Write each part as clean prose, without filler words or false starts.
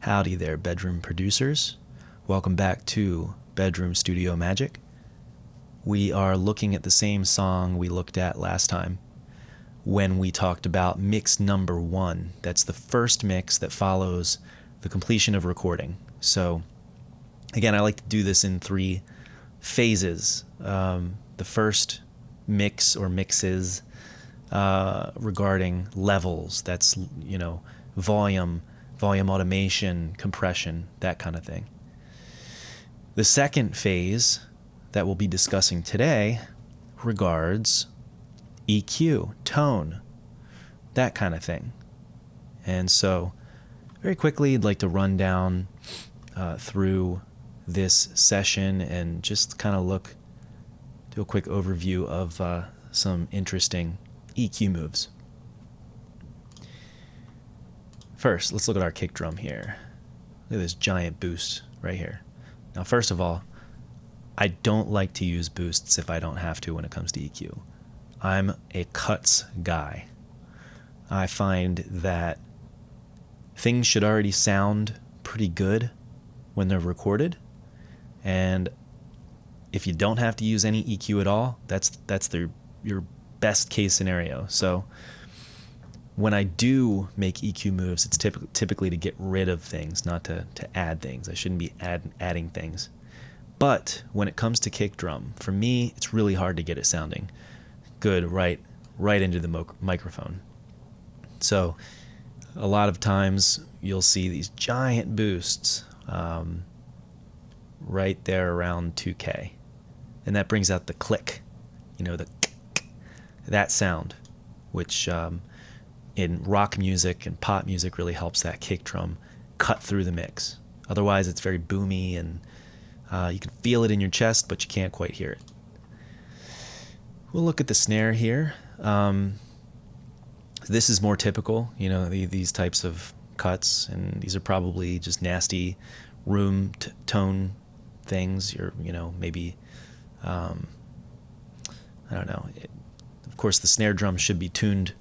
Howdy there, bedroom producers. Welcome back to Bedroom Studio Magic. We are looking at the same song we looked at last time when we talked about mix number 1. That's the first mix that follows the completion of recording. So, again, I like to do this in 3 phases. The first mix or mixes regarding levels. That's, volume automation, compression, that kind of thing. The second phase that we'll be discussing today regards EQ, tone, that kind of thing. And so, very quickly, I'd like to run down through this session and just kind of do a quick overview of some interesting EQ moves. First, let's look at our kick drum here. Look at this giant boost right here. Now, first of all, I don't like to use boosts if I don't have to when it comes to EQ. I'm a cuts guy. I find that things should already sound pretty good when they're recorded, and if you don't have to use any EQ at all, that's your best case scenario. So when I do make EQ moves, it's typically to get rid of things, not to add things. I shouldn't be adding things. But when it comes to kick drum, for me, it's really hard to get it sounding good right into the microphone. So a lot of times you'll see these giant boosts right there around 2K. And that brings out the click, that sound, which in rock music and pop music really helps that kick drum cut through the mix. Otherwise, it's very boomy and you can feel it in your chest, but you can't quite hear it. We'll look at the snare here. This is more typical, these types of cuts, and these are probably just nasty room tone things. Maybe, I don't know. Of course, the snare drum should be tuned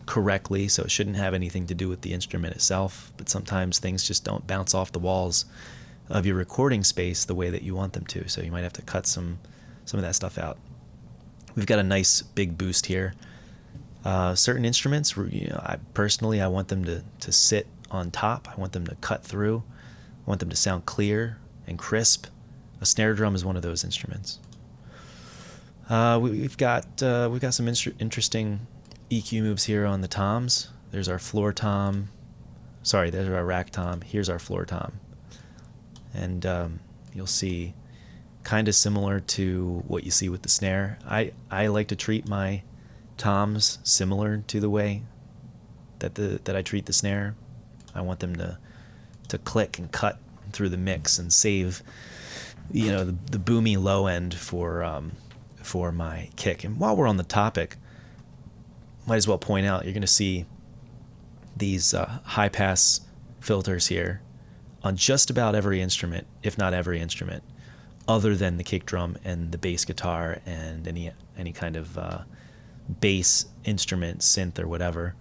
correctly, so it shouldn't have anything to do with the instrument itself, but sometimes things just don't bounce off the walls of your recording space the way that you want them to, so you might have to cut some of that stuff out. We've got a nice big boost here. Certain instruments, I want them to sit on top. I want them to cut through. I want them to sound clear and crisp. A snare drum is one of those instruments. We've got some interesting EQ moves here on the toms. There's our floor tom. Sorry, there's our rack tom. Here's our floor tom. And you'll see kind of similar to what you see with the snare. I like to treat my toms similar to the way that I treat the snare. I want them to click and cut through the mix and save the boomy low end for my kick. And while we're on the topic, might as well point out, you're going to see these high pass filters here on just about every instrument, if not every instrument, other than the kick drum and the bass guitar and any kind of bass instrument, synth or whatever.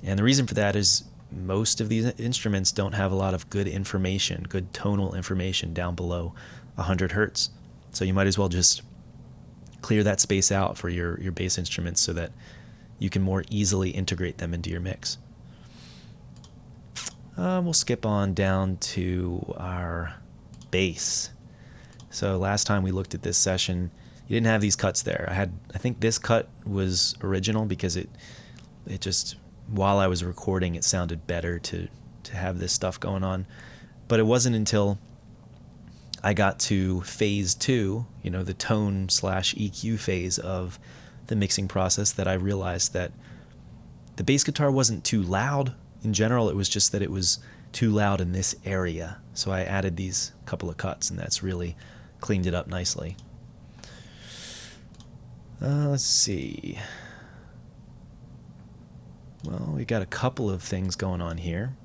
And the reason for that is most of these instruments don't have a lot of good information, good tonal information down below 100 hertz. So you might as well just clear that space out for your bass instruments so that you can more easily integrate them into your mix. We'll skip on down to our bass. So last time we looked at this session, you didn't have these cuts there. I think this cut was original because it just, while I was recording, it sounded better to have this stuff going on. But it wasn't until I got to phase 2, the tone / EQ phase of the mixing process, that I realized that the bass guitar wasn't too loud in general. It was just that it was too loud in this area. So I added these couple of cuts, and that's really cleaned it up nicely. Let's see. Well, we got a couple of things going on here.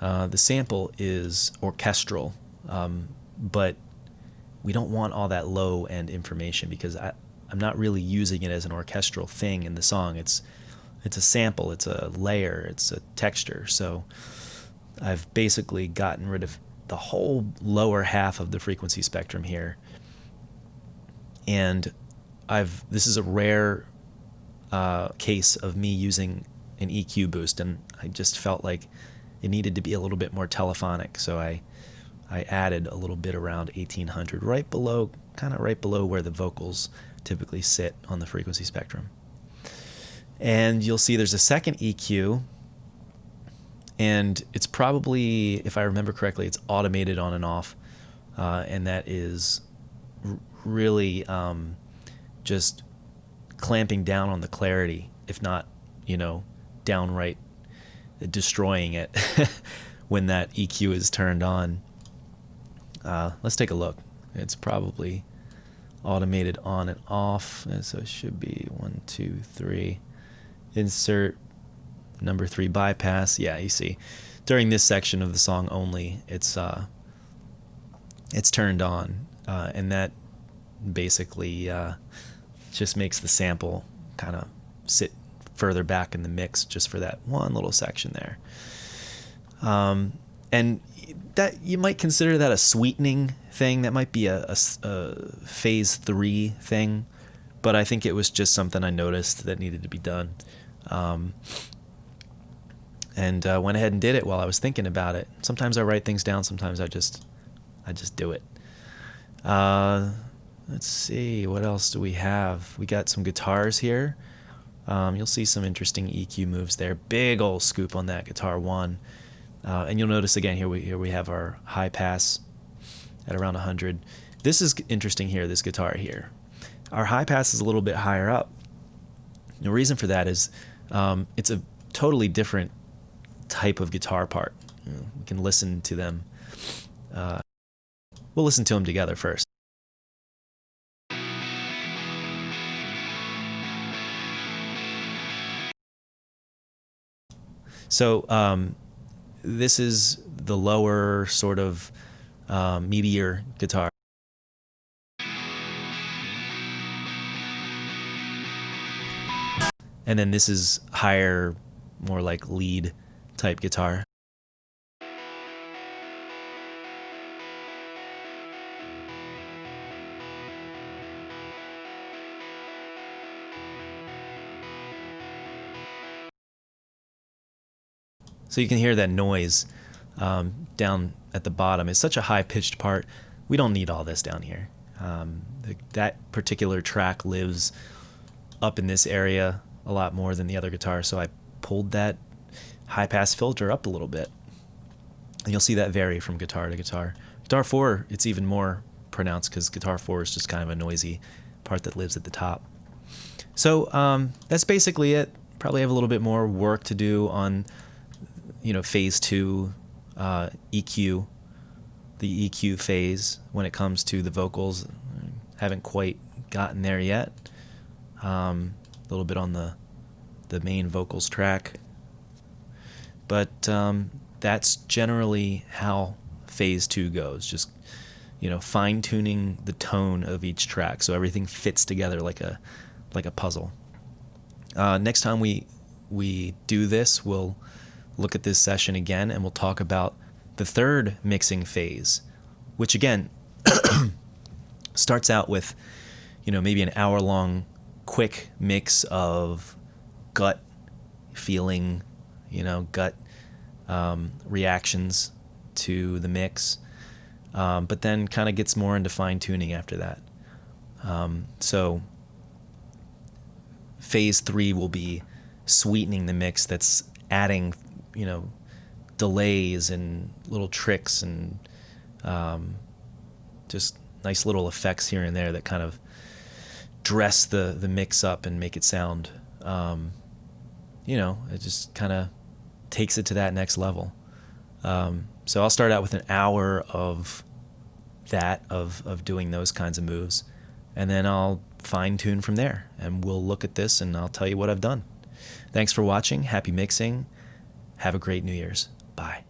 The sample is orchestral, but we don't want all that low end information because I'm not really using it as an orchestral thing in the song. It's it's a sample, it's a layer, it's a texture. So I've basically gotten rid of the whole lower half of the frequency spectrum here. And this is a rare case of me using an EQ boost, and I just felt like it needed to be a little bit more telephonic. So I added a little bit around 1800, kind of right below where the vocals typically sit on the frequency spectrum. And you'll see there's a second EQ, and it's probably, if I remember correctly, it's automated on and off, and that is really just clamping down on the clarity, if not, downright destroying it when that EQ is turned on. Let's take a look. It's probably automated on and off, so it should be 1, 2, 3. Insert number 3 bypass. Yeah, you see, during this section of the song only, it's turned on, and that basically just makes the sample kind of sit further back in the mix just for that one little section there. And that you might consider that a sweetening thing. That might be a phase 3 thing, but I think it was just something I noticed that needed to be done. And went ahead and did it while I was thinking about it. Sometimes I write things down, sometimes I just do it. Let's see, what else do we have? We got some guitars here. You'll see some interesting EQ moves there. Big old scoop on that guitar 1. And you'll notice again here we have our high pass at around 100. This is interesting here, this guitar here. Our high pass is a little bit higher up. The reason for that is it's a totally different type of guitar part. We can listen to them. We'll listen to them together first. So this is the lower sort of meatier guitar. And then this is higher, more like lead type guitar. So you can hear that noise down at the bottom. It's such a high-pitched part. We don't need all this down here. That particular track lives up in this area a lot more than the other guitar, so I pulled that high-pass filter up a little bit. And you'll see that vary from guitar to guitar. Guitar 4, it's even more pronounced because guitar 4 is just kind of a noisy part that lives at the top. So that's basically it. Probably have a little bit more work to do on phase 2 EQ, the EQ phase when it comes to the vocals. Haven't quite gotten there yet. A little bit on the main vocals track, but that's generally how phase 2 goes. Just fine-tuning the tone of each track so everything fits together like a puzzle. Next time we do this, we'll look at this session again, and we'll talk about the third mixing phase, which again starts out with maybe an hour-long quick mix of gut feeling, gut reactions to the mix, but then kind of gets more into fine-tuning after that. So phase 3 will be sweetening the mix. That's adding delays and little tricks and just nice little effects here and there that kind of dress the mix up and make it sound, it just kind of takes it to that next level. So I'll start out with an hour of that, of doing those kinds of moves, and then I'll fine tune from there, and we'll look at this and I'll tell you what I've done. Thanks for watching. Happy mixing. Have a great New Year's. Bye.